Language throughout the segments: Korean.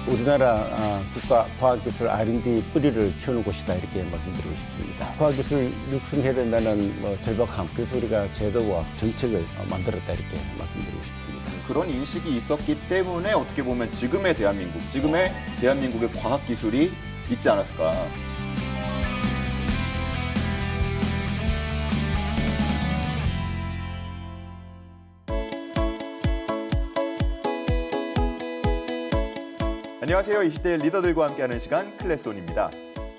우리나라 국가과학기술 R&D 뿌리를 키우는 곳이다 이렇게 말씀드리고 싶습니다. 과학기술 육성해야 된다는 절박함, 그래서 우리가 제도와 정책을 만들었다 이렇게 말씀드리고 싶습니다. 그런 인식이 있었기 때문에 어떻게 보면 지금의 대한민국의 과학기술이 있지 않았을까. 안녕하세요. 이 시대의 리더들과 함께하는 시간 클래스온입니다.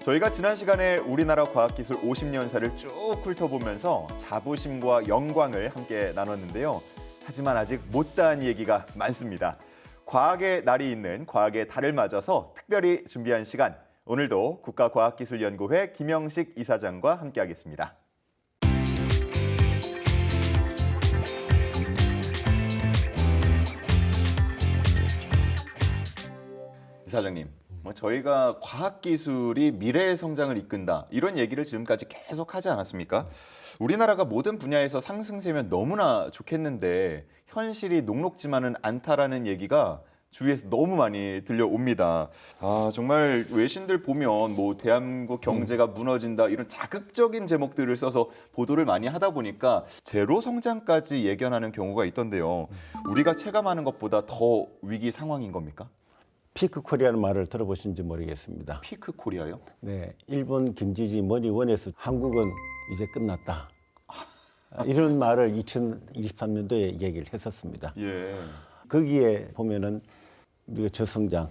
저희가 지난 시간에 우리나라 과학기술 50년사를 쭉 훑어보면서 자부심과 영광을 함께 나눴는데요. 하지만 아직 못다한 얘기가 많습니다. 과학의 날이 있는 과학의 달을 맞아서 특별히 준비한 시간, 오늘도 국가과학기술연구회 김영식 이사장과 함께하겠습니다. 이사장님, 저희가 과학기술이 미래의 성장을 이끈다 이런 얘기를 지금까지 계속 하지 않았습니까? 우리나라가 모든 분야에서 상승세면 너무나 좋겠는데 현실이 녹록지만은 않다라는 얘기가 주위에서 너무 많이 들려옵니다. 정말 외신들 보면 대한민국 경제가 무너진다 이런 자극적인 제목들을 써서 보도를 많이 하다 보니까 제로 성장까지 예견하는 경우가 있던데요. 우리가 체감하는 것보다 더 위기 상황인 겁니까? 피크 코리아는 말을 들어보신지 모르겠습니다. 피크 코리아요? 네, 일본 경제지 머니원에서 한국은 이제 끝났다. 이런 말을 2023년도에 얘기를 했었습니다. 예. 거기에 보면은 우리가 저성장,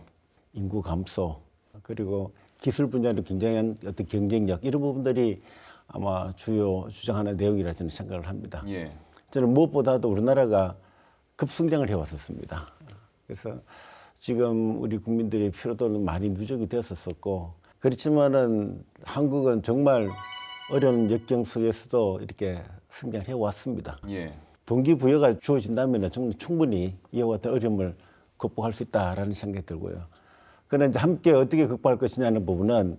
인구 감소, 그리고 기술 분야로 굉장한 어떤 경쟁력 이런 부분들이 아마 주요 주장하는 내용이라 저는 생각을 합니다. 예. 저는 무엇보다도 우리나라가 급성장을 해왔었습니다. 그래서 지금 우리 국민들의 피로도는 많이 누적이 되었었고, 그렇지만은 한국은 정말 어려운 역경 속에서도 이렇게 성장해 왔습니다. 예. 동기부여가 주어진다면 정말 충분히 이와 같은 어려움을 극복할 수 있다라는 생각이 들고요. 그러나 이제 함께 어떻게 극복할 것이냐는 부분은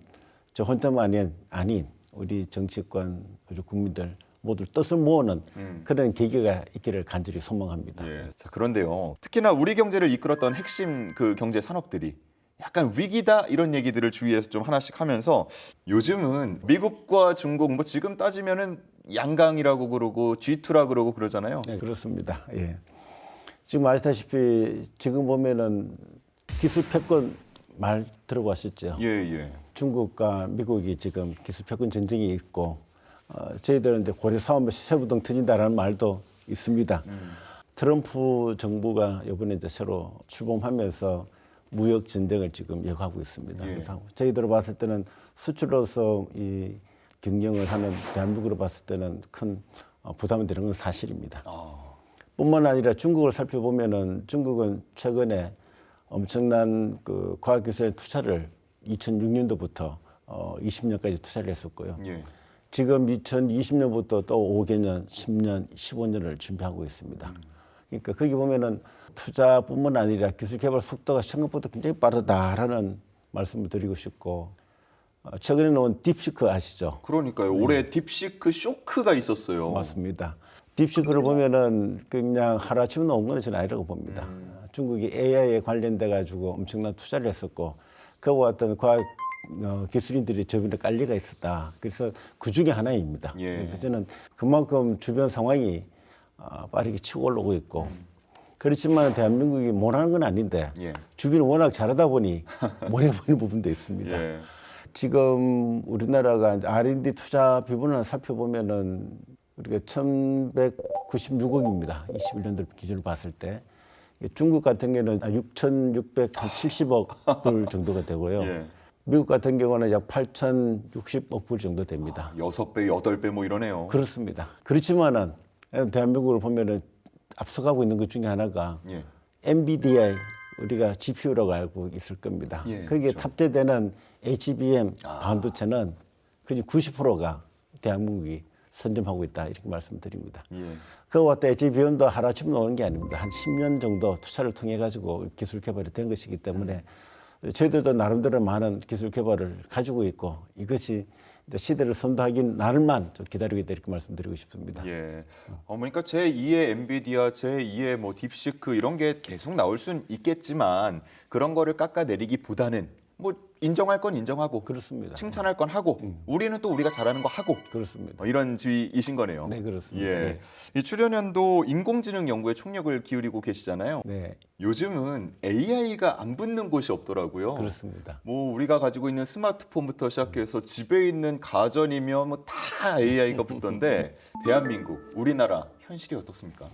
저 혼자만 아닌 우리 정치권, 우리 국민들 모두 뜻을 모으는 그런 계기가 있기를 간절히 소망합니다. 예. 자, 그런데요. 특히나 우리 경제를 이끌었던 핵심 경제 산업들이 약간 위기다 이런 얘기들을 주위에서 좀 하나씩 하면서 요즘은 미국과 중국 지금 따지면은 양강이라고 그러고 G2라 그러고 그러잖아요. 네, 그렇습니다. 예. 지금 아시다시피 지금 보면은 기술 패권 말 들어보셨죠? 예, 예. 중국과 미국이 지금 기술 패권 전쟁이 있고 저희들은 이제 고려 사업에 쇠부동 터진다라는 말도 있습니다. 트럼프 정부가 이번에 이제 새로 출범하면서 무역 전쟁을 지금 예고하고 있습니다. 예. 그래서 저희들 봤을 때는 수출로서 이 경영을 하는 대한민국으로 봤을 때는 큰 부담이 되는 건 사실입니다. 뿐만 아니라 중국을 살펴보면은 중국은 최근에 엄청난 그 과학기술의 투자를 2006년도부터 20년까지 투자를 했었고요. 예. 지금 2020년부터 또 5개년, 10년, 15년을 준비하고 있습니다. 그러니까 거기 보면은 투자뿐만 아니라 기술 개발 속도가 생각보다 굉장히 빠르다라는 말씀을 드리고 싶고, 최근에 나온 딥시크 아시죠? 그러니까요. 올해 딥시크 쇼크가 있었어요. 맞습니다. 딥시크를 보면은 그냥 하루아침에 나온 건 저는 아니라고 봅니다. 중국이 AI에 관련돼 가지고 엄청난 투자를 했었고, 그와 같은 과학 기술인들이 저변에 깔리가 있었다. 그래서 그 중에 하나입니다. 예. 그래서 저는 그만큼 주변 상황이 빠르게 치고 올라오고 있고, 그렇지만 대한민국이 못하는 건 아닌데 예. 주변이 워낙 잘하다 보니 못해보이는 부분도 있습니다. 예. 지금 우리나라가 R&D 투자 비율을 살펴보면은 우리가 1,196억입니다. 21년도 기준으로 봤을 때. 중국 같은 경우는 6,670억 불 정도가 되고요. 예. 미국 같은 경우는 약 8,060억 불 정도 됩니다. 6배, 8배 이러네요. 그렇습니다. 그렇지만은 대한민국을 보면은 앞서가고 있는 것 중에 하나가 예. NVIDIA, 우리가 GPU라고 알고 있을 겁니다. 예, 거기에 그렇죠. 탑재되는 HBM 반도체는 거의 90%가 대한민국이 선점하고 있다 이렇게 말씀드립니다. 예. 그와 같은 HBM도 하루아침에 나오는 게 아닙니다. 한 10년 정도 투자를 통해 가지고 기술 개발이 된 것이기 때문에 저희들도 나름대로 많은 기술 개발을 가지고 있고, 이것이 이제 시대를 선도하긴 나를만 좀 기다리게 될 이렇게 말씀드리고 싶습니다. 예. 그러니까 제2의 엔비디아, 제2의 뭐 딥시크 이런 게 계속 나올 수는 있겠지만 그런 거를 깎아내리기보다는 뭐 인정할 건 인정하고 그렇습니다. 칭찬할 건 하고 우리는 또 우리가 잘하는 거 하고 그렇습니다. 이런 주의이신 거네요. 네, 그렇습니다. 예. 이 출연연도 인공지능 연구에 총력을 기울이고 계시잖아요. 네, 요즘은 AI가 안 붙는 곳이 없더라고요. 그렇습니다. 뭐 우리가 가지고 있는 스마트폰부터 시작해서 집에 있는 가전이며 뭐 다 AI가 붙던데 대한민국, 우리나라 현실이 어떻습니까?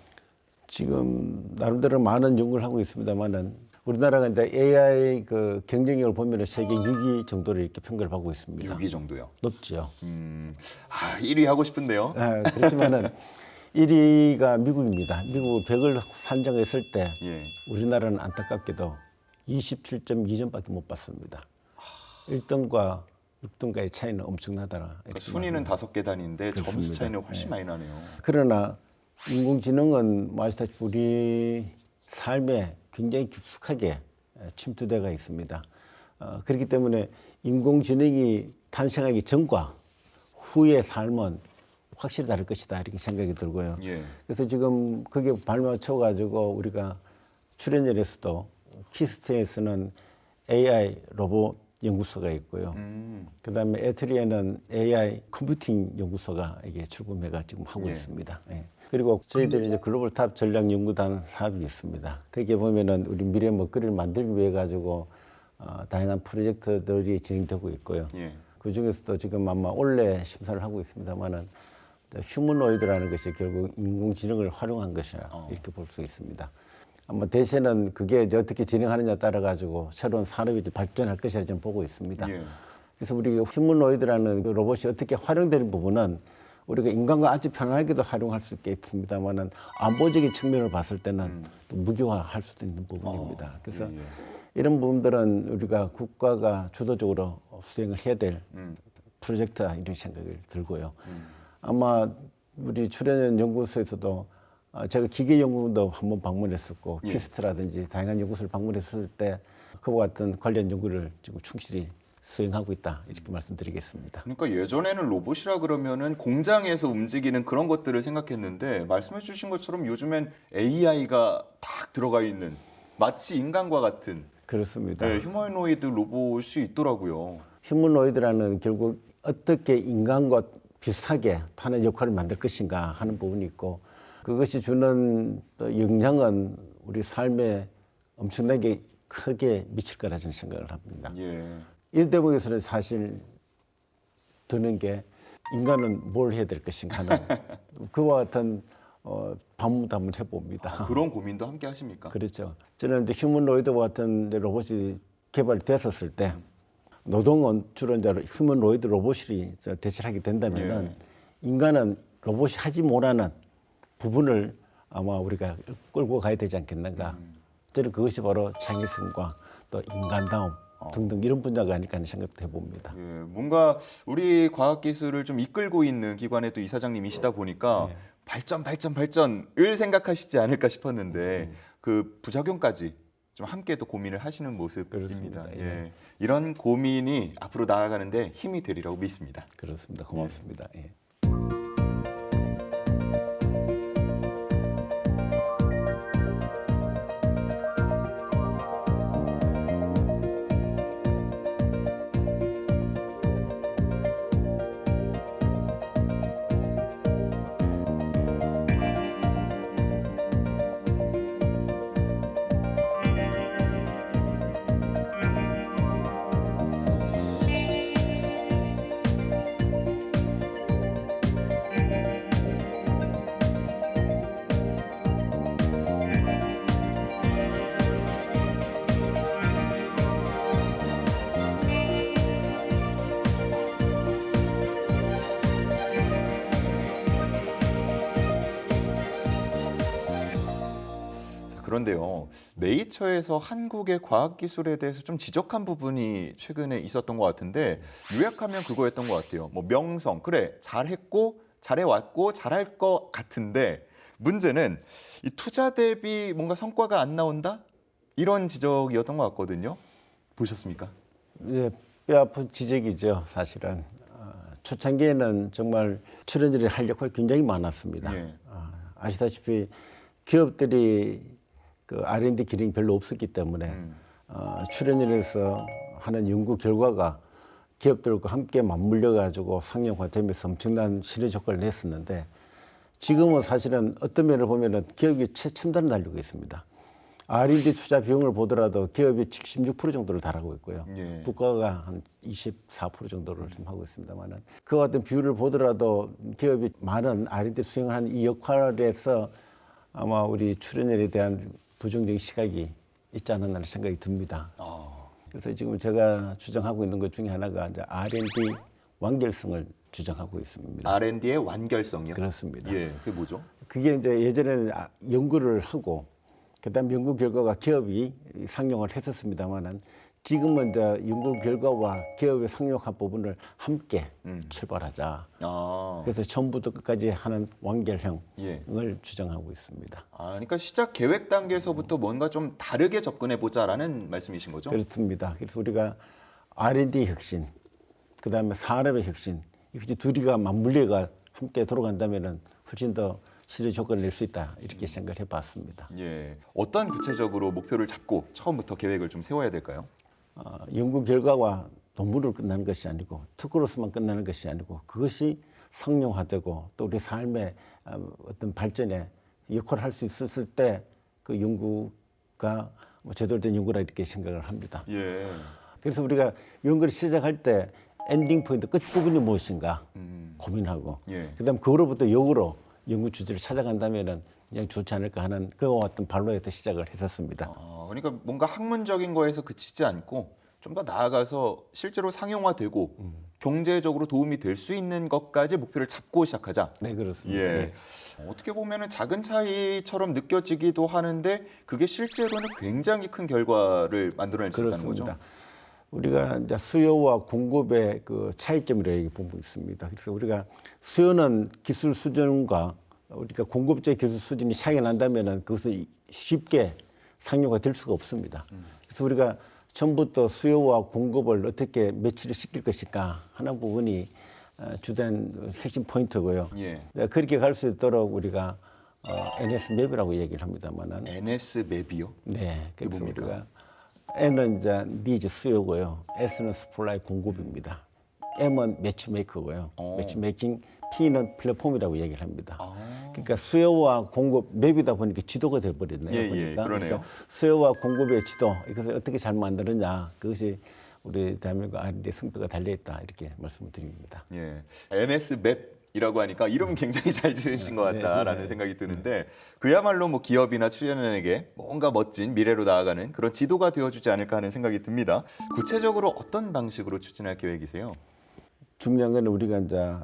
지금 나름대로 많은 연구를 하고 있습니다만은 우리나라가 이제 AI 그 경쟁력을 보면 세계 6위 정도를 이렇게 평가를 받고 있습니다. 6위 정도요. 높죠. 1위 하고 싶은데요. 그렇지만은 1위가 미국입니다. 미국 100을 산정했을 때 예. 우리나라는 안타깝게도 27.2점밖에 못 받습니다. 1등과 6등과의 차이는 엄청나더라. 그러니까 순위는 5계단인데 점수 그렇습니다. 차이는 훨씬 많이 나네요. 그러나 인공지능은 뭐 아시다시피 우리 삶에 굉장히 깊숙하게 침투되어 있습니다. 그렇기 때문에 인공지능이 탄생하기 전과 후의 삶은 확실히 다를 것이다 이렇게 생각이 들고요. 예. 그래서 지금 그게 발맞춰 가지고 우리가 출연열에서도 키스트에서는 AI 로봇 연구소가 있고요. 그다음에 에트리에는 AI 컴퓨팅 연구소가 이게 출범해가 지금 하고 예. 있습니다. 예. 그리고 저희들이 이제 글로벌 탑 전략 연구단 사업이 있습니다. 거기에 보면은 우리 미래 먹거리를 만들기 위해 가지고 다양한 프로젝트들이 진행되고 있고요. 예. 그 중에서도 지금 아마 올해 심사를 하고 있습니다만은 휴머노이드라는 것이 결국 인공지능을 활용한 것이라 이렇게 볼 수 있습니다. 아마 대세는 그게 이제 어떻게 진행하느냐에 따라 가지고 새로운 산업이 발전할 것이라 저는 보고 있습니다. 예. 그래서 우리 휴머노이드라는 그 로봇이 어떻게 활용되는 부분은 우리가 인간과 아주 편안하게도 활용할 수 있겠습니다만은 안보적인 측면을 봤을 때는 또 무기화할 수도 있는 부분입니다. 그래서 예, 예. 이런 부분들은 우리가 국가가 주도적으로 수행을 해야 될 프로젝트다 이런 생각을 들고요. 아마 우리 출연연 연구소에서도 제가 기계연구원도 한번 방문했었고 예. 키스트라든지 다양한 연구소를 방문했을 때 그와 같은 관련 연구를 지금 충실히 수행하고 있다 이렇게 말씀드리겠습니다. 그러니까 예전에는 로봇이라 그러면은 공장에서 움직이는 그런 것들을 생각했는데 말씀해 주신 것처럼 요즘엔 AI가 딱 들어가 있는 마치 인간과 같은 그렇습니다. 네, 휴머노이드 로봇이 있더라고요. 휴머노이드라는 결국 어떻게 인간과 비슷하게 하는 역할을 만들 것인가 하는 부분이 있고 그것이 주는 또 영향은 우리 삶에 엄청나게 크게 미칠 거라 저는 생각을 합니다. 예. 이 대목에서는 사실 드는 게 인간은 뭘 해야 될 것인가 하는 그와 같은 반문도 한번 해봅니다. 그런 고민도 함께 하십니까? 그렇죠. 저는 이제 휴머노이드와 같은 로봇이 개발됐었을 때 노동은 주로 이제 휴머노이드 로봇이 대체하게 된다면은 인간은 로봇이 하지 못하는 부분을 아마 우리가 끌고 가야 되지 않겠는가. 저는 그것이 바로 창의성과 또 인간다움 등등 이런 분야가 아닐까 하는 생각도 해봅니다. 예, 뭔가 우리 과학기술을 좀 이끌고 있는 기관의 또 이사장님이시다 보니까 네. 발전을 생각하시지 않을까 싶었는데 그 부작용까지 좀 함께 또 고민을 하시는 모습입니다. 그렇습니다. 예. 이런 고민이 앞으로 나아가는데 힘이 되리라고 믿습니다. 그렇습니다. 고맙습니다. 예. 그런데요, 네이처에서 한국의 과학기술에 대해서 좀 지적한 부분이 최근에 있었던 것 같은데 요약하면 그거였던 것 같아요. 뭐 명성, 그래 잘했고 잘해왔고 잘할 것 같은데 문제는 이 투자 대비 뭔가 성과가 안 나온다? 이런 지적이었던 것 같거든요. 보셨습니까? 예, 뼈아픈 지적이죠. 사실은 초창기에는 정말 출연진이 할 역할이 굉장히 많았습니다. 예. 아시다시피 기업들이 그 R&D 기능이 별로 없었기 때문에 출연진에서 하는 연구 결과가 기업들과 함께 맞물려 가지고 상용화되면서 엄청난 실효 효과를 냈었는데 지금은 사실은 어떤 면을 보면은 기업이 최첨단을 달리고 있습니다. R&D 투자 비용을 보더라도 기업이 76% 정도를 달하고 있고요. 예. 국가가 한 24% 정도를 좀 하고 있습니다만은 그와 같은 비율을 보더라도 기업이 많은 R&D 수행을 하는 이 역할에서 아마 우리 출연율에 대한 부정적인 시각이 있지 않았나 하는 생각이 듭니다. 그래서 지금 제가 주장하고 있는 것 중에 하나가 이제 R&D 완결성을 주장하고 있습니다. R&D의 완결성이요? 그렇습니다. 예, 그게 뭐죠? 그게 이제 예전에는 연구를 하고 그다음 연구 결과가 기업이 상용을 했었습니다만은 지금은 이제 연구 결과와 기업의 상용화 부분을 함께 출발하자. 그래서 처음부터 끝까지 하는 완결형을 예. 주장하고 있습니다. 그러니까 시작 계획 단계에서부터 뭔가 좀 다르게 접근해 보자라는 말씀이신 거죠? 그렇습니다. 그래서 우리가 R&D 혁신, 그다음에 산업의 혁신, 이것이 둘이가 맞물려가 함께 돌아간다면은 훨씬 더 실효 효과를 낼 수 있다 이렇게 생각을 해봤습니다. 예. 어떤 구체적으로 목표를 잡고 처음부터 계획을 좀 세워야 될까요? 연구 결과와 논문으로 끝나는 것이 아니고 특허로서만 끝나는 것이 아니고 그것이 상용화되고 또 우리 삶의 어떤 발전에 역할을 할 수 있었을 때 그 연구가 제대로 된 연구라 이렇게 생각을 합니다. 예. 그래서 우리가 연구를 시작할 때 엔딩 포인트 끝 부분이 무엇인가 고민하고 예. 그다음 그거로부터 역으로 연구 주제를 찾아간다면은 그냥 좋지 않을까 하는 그와 같은 발로에서 시작을 했었습니다. 그러니까 뭔가 학문적인 거에서 그치지 않고 좀 더 나아가서 실제로 상용화되고 경제적으로 도움이 될 수 있는 것까지 목표를 잡고 시작하자. 네, 그렇습니다. 예. 어떻게 보면은 작은 차이처럼 느껴지기도 하는데 그게 실제로는 굉장히 큰 결과를 만들어낼 수 있다는 거죠. 그렇습니다. 우리가 이제 수요와 공급의 그 차이점이라고 얘기 보고 있습니다. 그래서 우리가 수요는 기술 수준과 우리가 공급적 기술 수준이 차이가 난다면은 그것을 쉽게 상용화 될 수가 없습니다. 그래서 우리가 처음부터 수요와 공급을 어떻게 매치를 시킬 것인가 하는 부분이 주된 핵심 포인트고요. 예. 그렇게 갈 수 있도록 우리가 NS 맵이라고 얘기를 합니다만은 NS 맵이요? 네, 그래서 뭡니까? 우리가 N은 이제 니즈 수요고요, S는 스플라이 공급입니다. M은 매치메이커고요. 매치메이킹, P는 플랫폼이라고 얘기를 합니다. 그러니까 수요와 공급 맵이다 보니까 지도가 돼버렸네요. 예, 보니까. 그러네요. 그러니까 수요와 공급의 지도 이것을 어떻게 잘 만드느냐 그것이 우리 대한민국 R&D 성과가 달려있다 이렇게 말씀을 드립니다. 예. NS 맵이라고 하니까 이름 굉장히 잘 지으신 것 같다라는 네. 생각이 드는데 그야말로 뭐 기업이나 출연인에게 뭔가 멋진 미래로 나아가는 그런 지도가 되어주지 않을까 하는 생각이 듭니다. 구체적으로 어떤 방식으로 추진할 계획이세요? 중요한 건 우리가 이제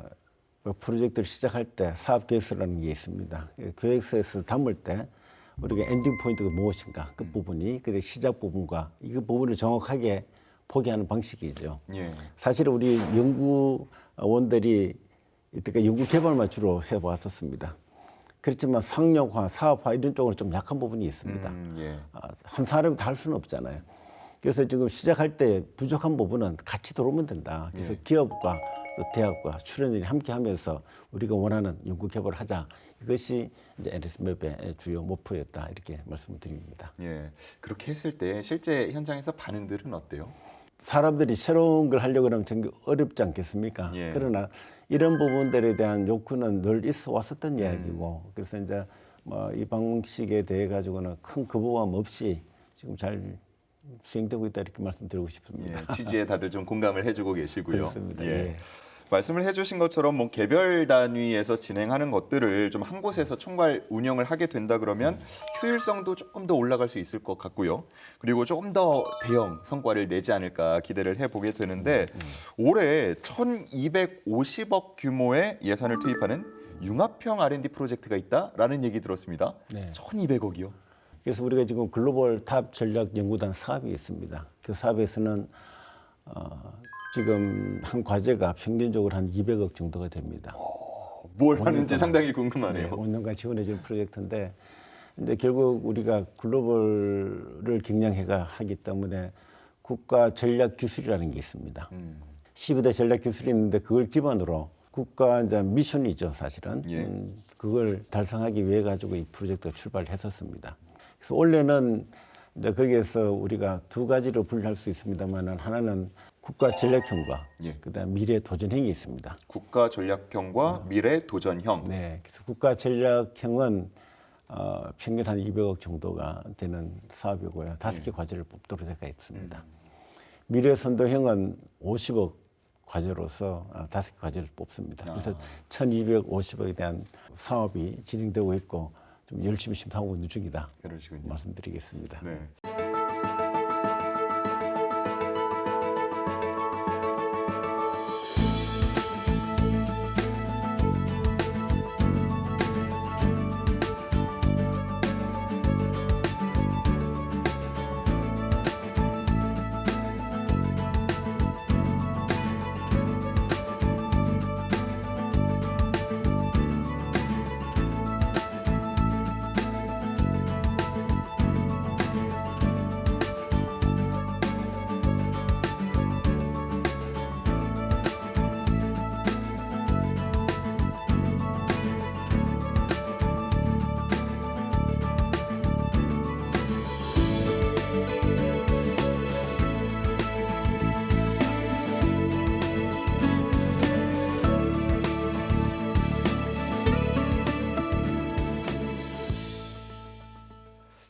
프로젝트를 시작할 때 사업 계획서라는 게 있습니다. 계획서에서 담을 때 우리가 엔딩 포인트가 무엇인가 그 부분이 그 시작 부분과 이 부분을 정확하게 포기하는 방식이죠. 예. 사실 우리 연구원들이 이때까지 연구 개발만 주로 해왔었습니다. 그렇지만 상용화, 사업화 이런 쪽으로 좀 약한 부분이 있습니다. 예. 한 사람이 다 할 수는 없잖아요. 그래서 지금 시작할 때 부족한 부분은 같이 들어오면 된다. 그래서 기업과 또 대학과 출연진이 함께 하면서 우리가 원하는 연구 개발을 하자. 이것이 이제 NS맵의 주요 목표였다. 이렇게 말씀을 드립니다. 예. 그렇게 했을 때 실제 현장에서 반응들은 어때요? 사람들이 새로운 걸 하려고 하면 정말 어렵지 않겠습니까? 예. 그러나 이런 부분들에 대한 욕구는 늘 있어 왔었던 이야기고 그래서 이제 뭐 이 방식에 대해 가지고는 큰 거부감 없이 지금 잘 수행되고 있다 이렇게 말씀드리고 싶습니다. 예, 취지에 다들 좀 공감을 해주고 계시고요. 그렇습니다. 예. 예. 말씀을 해주신 것처럼 뭐 개별 단위에서 진행하는 것들을 좀 한 곳에서 총괄 운영을 하게 된다 그러면 효율성도 조금 더 올라갈 수 있을 것 같고요. 그리고 조금 더 대형 성과를 내지 않을까 기대를 해보게 되는데 올해 1,250억 규모의 예산을 투입하는 융합형 R&D 프로젝트가 있다라는 얘기 들었습니다. 네. 1,200억이요? 그래서 우리가 지금 글로벌 탑 전략 연구단 사업이 있습니다. 그 사업에서는 지금 한 과제가 평균적으로 한 200억 정도가 됩니다. 뭘 하는지 상당히 궁금하네요. 5년간 지원해주는 프로젝트인데, 근데 결국 우리가 글로벌을 경량해가 하기 때문에 국가 전략 기술이라는 게 있습니다. 12대 전략 기술이 있는데 그걸 기반으로 국가 이제 미션이죠, 사실은. 예. 그걸 달성하기 위해 가지고 이 프로젝트가 출발했었습니다. 그래서 원래는 이제 거기에서 우리가 두 가지로 분류할 수 있습니다만은 하나는 국가 전략형과 예. 그다음 미래 도전형이 있습니다. 국가 전략형과 미래 도전형. 네, 그래서 국가 전략형은 평균 한 200억 정도가 되는 사업이고요. 5개 과제를 뽑도록 되어 있습니다. 미래 선도형은 50억 과제로서 5개 과제를 뽑습니다. 그래서 1,250억에 대한 사업이 진행되고 있고 좀 열심히 심사하고 있는 중이다. 그러시군요. 말씀드리겠습니다. 네.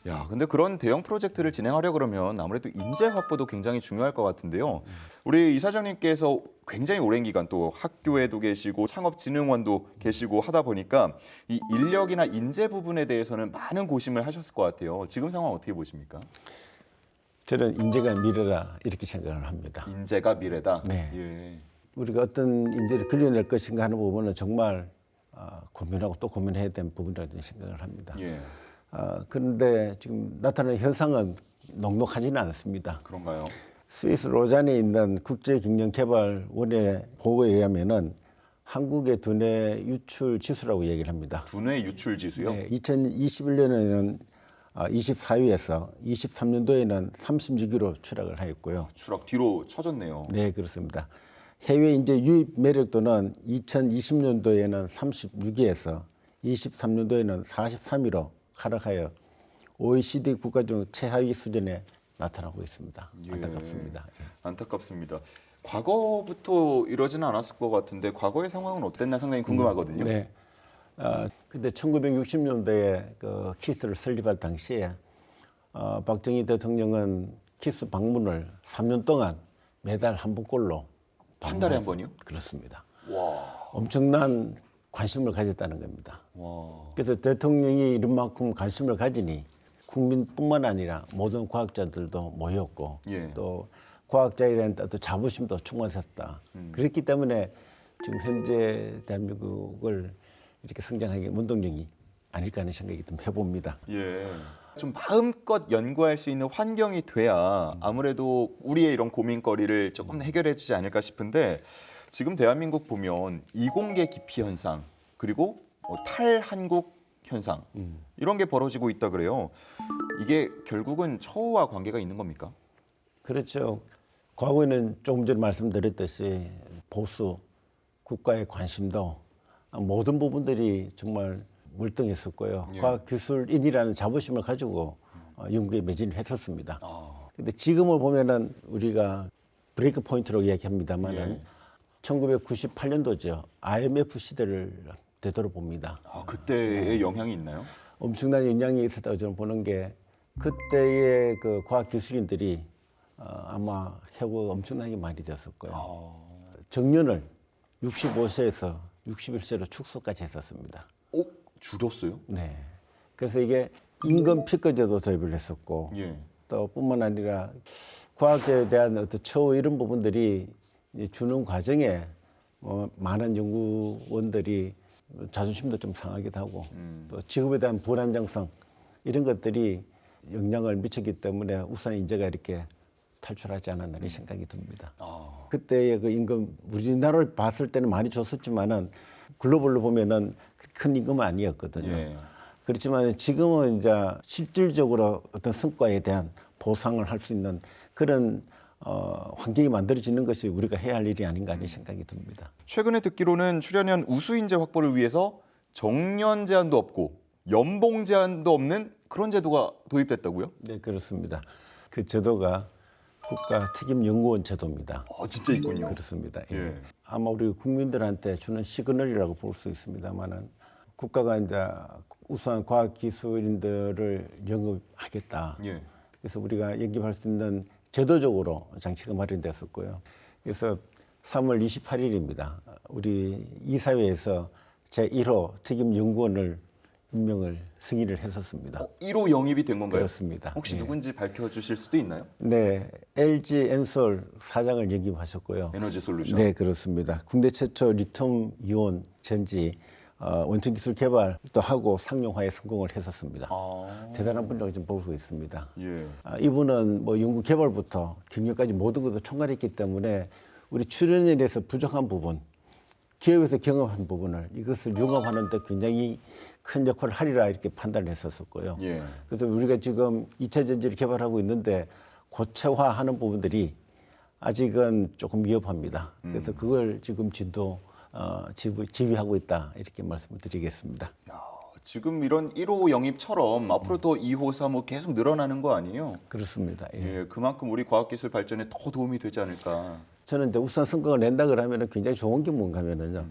야, 근데 그런 대형 프로젝트를 진행하려 그러면 아무래도 인재 확보도 굉장히 중요할 것 같은데요. 우리 이사장님께서 굉장히 오랜 기간 또 학교에도 계시고 창업진흥원도 계시고 하다 보니까 이 인력이나 인재 부분에 대해서는 많은 고심을 하셨을 것 같아요. 지금 상황 어떻게 보십니까? 저는 인재가 미래다 이렇게 생각을 합니다. 인재가 미래다. 네. 예. 우리가 어떤 인재를 끌려낼 것인가 하는 부분은 정말 고민하고 또 고민해야 되는 부분이라고 생각을 합니다. 예. 그런데 지금 나타나는 현상은 녹록하지는 않습니다. 그런가요? 스위스 로잔에 있는 국제경영개발원의 보고에 의하면은 한국의 두뇌 유출 지수라고 얘기를 합니다. 두뇌 유출 지수요? 네, 2021년에는 24위에서 23년도에는 36위로 추락을 하였고요. 추락 뒤로 쳐졌네요. 네, 그렇습니다. 해외 인재 유입 매력도는 2020년도에는 36위에서 23년도에는 43위로 하락하여 OECD 국가 중 최하위 수준에 나타나고 있습니다. 예. 안타깝습니다. 안타깝습니다. 과거부터 이러지는 않았을 것 같은데 과거의 상황은 어땠나 상당히 궁금하거든요. 네. 근데 1960년대에 그 키스를 설립할 당시에 박정희 대통령은 키스 방문을 3년 동안 매달 한 번꼴로 한 달에 한 번이요? 그렇습니다. 와. 엄청난 관심을 가졌다는 겁니다. 와. 그래서 대통령이 이런 만큼 관심을 가지니 국민뿐만 아니라 모든 과학자들도 모였고 예. 또 과학자에 대한 또 자부심도 충만했다. 그렇기 때문에 지금 현재 대한민국을 이렇게 성장하기 운동력이 아닐까 하는 생각이 좀 해봅니다. 예. 좀 마음껏 연구할 수 있는 환경이 돼야 아무래도 우리의 이런 고민거리를 조금 해결해 주지 않을까 싶은데 지금 대한민국 보면 이공계 기피 현상 그리고 탈한국 현상 이런 게 벌어지고 있다 그래요. 이게 결국은 처우와 관계가 있는 겁니까? 그렇죠. 과거에는 조금 전에 말씀드렸듯이 보수 국가의 관심도 모든 부분들이 정말 월등했었고요. 예. 과학기술인이라는 자부심을 가지고 연구에 매진을 했었습니다. 아. 근데 지금을 보면은 우리가 브레이크 포인트로 이야기합니다만은 예. 1998년도죠. IMF 시대를 되돌아봅니다. 아, 그때의 영향이 있나요? 엄청난 영향이 있었다고 저는 보는 게 그때의 그 과학기술인들이 아마 해고가 엄청나게 많이 되었을 거예요. 아. 정년을 65세에서 61세로 축소까지 했었습니다. 줄었어요? 네. 그래서 이게 임금 피크제도 도입을 했었고 예. 또 뿐만 아니라 과학에 대한 어떤 처우 이런 부분들이 이제 주는 과정에 많은 연구원들이 자존심도 좀 상하기도 하고 또 직업에 대한 불안정성 이런 것들이 영향을 미쳤기 때문에 우선 인재가 이렇게 탈출하지 않았나 이 생각이 듭니다. 아. 그때의 그 임금 우리나라를 봤을 때는 많이 줬었지만은 글로벌로 보면은 큰 임금은 아니었거든요. 예. 그렇지만 지금은 이제 실질적으로 어떤 성과에 대한 보상을 할 수 있는 그런 환경이 만들어지는 것이 우리가 해야 할 일이 아닌가 하는 생각이 듭니다. 최근에 듣기로는 출연연 우수인재 확보를 위해서 정년 제한도 없고 연봉 제한도 없는 그런 제도가 도입됐다고요? 네, 그렇습니다. 그 제도가 국가특임연구원 제도입니다. 진짜 있군요. 그렇습니다. 예. 예. 아마 우리 국민들한테 주는 시그널이라고 볼 수 있습니다만은 국가가 이제 우수한 과학기술인들을 영입하겠다. 예. 그래서 우리가 영입할 수 있는 제도적으로 장치가 마련됐었고요. 그래서 3월 28일입니다. 우리 이사회에서 제1호 특임연구원을 임명을 승인을 했었습니다. 1호 영입이 된 건가요? 그렇습니다. 혹시 예. 누군지 밝혀주실 수도 있나요? 네, LG 엔솔 사장을 영입하셨고요. 에너지 솔루션. 네, 그렇습니다. 국내 최초 리튬 이온 전지 원천 기술 개발도 하고 상용화에 성공을 했었습니다. 대단한 분이라고 좀 보고 있습니다. 예. 이분은 뭐 연구 개발부터 경영까지 모든 것을 총괄했기 때문에 우리 출연연에서 부족한 부분, 기업에서 경험한 부분을 이것을 융합하는 데 굉장히 큰 역할을 하리라 이렇게 판단을 했었고요. 예. 그래서 우리가 지금 2차 전지를 개발하고 있는데 고체화하는 부분들이 아직은 조금 위협합니다. 그래서 그걸 지금 지휘하고 있다 이렇게 말씀을 드리겠습니다. 야, 지금 이런 1호 영입처럼 앞으로 또 2호, 3호 계속 늘어나는 거 아니에요? 그렇습니다. 예. 예, 그만큼 우리 과학기술 발전에 더 도움이 되지 않을까. 저는 이제 우수한 성과를 낸다 그러면 굉장히 좋은 게 뭔가 하면은요.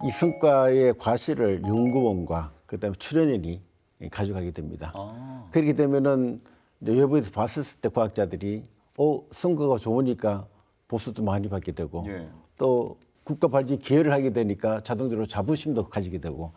이 성과의 과실을 연구원과 그다음에 출연인이 가져가게 됩니다. 그렇게 되면은 이제 외부에서 봤을 때 과학자들이 성과가 좋으니까 보수도 많이 받게 되고 예. 또 국가 발전 기여를 하게 되니까 자동적으로 자부심도 가지게 되고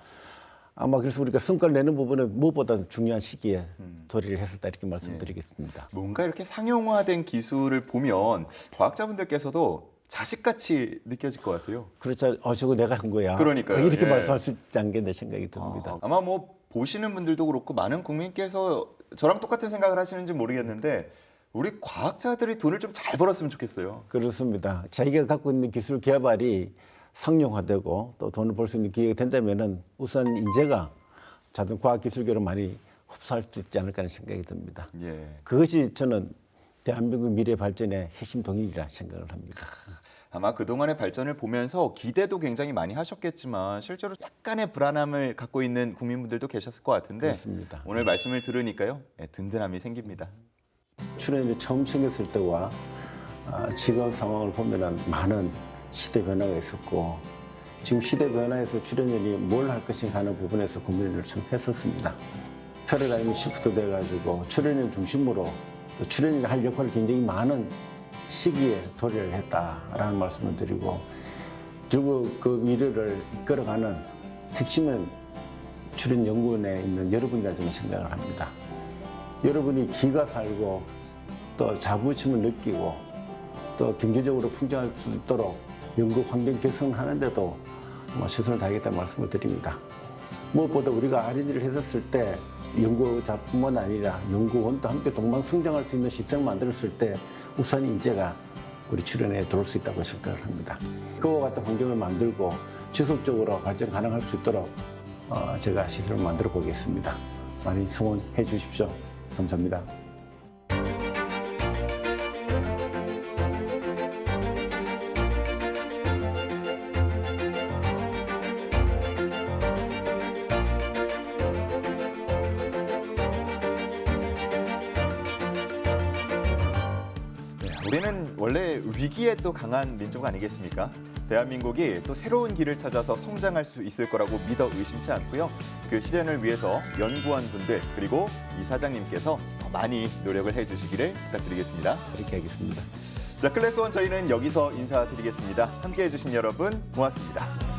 아마 그래서 우리가 성과를 내는 부분은 무엇보다 중요한 시기에 도래를 했었다 이렇게 말씀드리겠습니다. 뭔가 이렇게 상용화된 기술을 보면 과학자분들께서도 자식같이 느껴질 것 같아요. 그렇죠. 저거 내가 한 거야. 그러니까요. 이렇게 예. 말씀할 수 있지 않겠나 생각이 듭니다. 아마 뭐 보시는 분들도 그렇고 많은 국민께서 저랑 똑같은 생각을 하시는지 모르겠는데 우리 과학자들이 돈을 좀 잘 벌었으면 좋겠어요. 그렇습니다. 자기가 갖고 있는 기술 개발이 상용화되고 또 돈을 벌 수 있는 기회가 된다면은 우선 인재가 자동 과학기술계로 많이 흡수할 수 있지 않을까 하는 생각이 듭니다. 예. 그것이 저는 대한민국 미래 발전의 핵심 동력이라 생각을 합니다. 아마 그동안의 발전을 보면서 기대도 굉장히 많이 하셨겠지만 실제로 약간의 불안함을 갖고 있는 국민분들도 계셨을 것 같은데 그렇습니다. 오늘 말씀을 들으니까요. 든든함이 생깁니다. 출연이 처음 생겼을 때와 지금 상황을 보면은 많은 시대 변화가 있었고 지금 시대 변화에서 출연연이 뭘 할 것인가 하는 부분에서 고민을 참 했었습니다. 패러다임이 시프트 돼가지고 출연연 중심으로 또 출연연이 할 역할을 굉장히 많은 시기에 도래를 했다라는 말씀을 드리고 결국 그 미래를 이끌어가는 핵심은 출연연구원에 있는 여러분이라 저는 생각을 합니다. 여러분이 기가 살고 또 자부심을 느끼고 또 경제적으로 풍족할 수 있도록 연구 환경 개선하는데도 최선을 다하겠다는 말씀을 드립니다. 무엇보다 우리가 R&D를 했었을 때 연구자뿐만 아니라 연구원도 함께 동방성장할 수 있는 시스템을 만들었을 때 우선 인재가 우리 출연에 들어올 수 있다고 생각을 합니다. 그와 같은 환경을 만들고 지속적으로 발전 가능할 수 있도록 제가 시스템을 만들어 보겠습니다. 많이 성원해 주십시오. 감사합니다. 우리는 원래 위기에 또 강한 민족 아니겠습니까? 대한민국이 또 새로운 길을 찾아서 성장할 수 있을 거라고 믿어 의심치 않고요. 그 실현을 위해서 연구원 분들 그리고 이사장님께서 더 많이 노력을 해주시기를 부탁드리겠습니다. 그렇게 하겠습니다. 자, 클래스원 저희는 여기서 인사드리겠습니다. 함께해 주신 여러분 고맙습니다.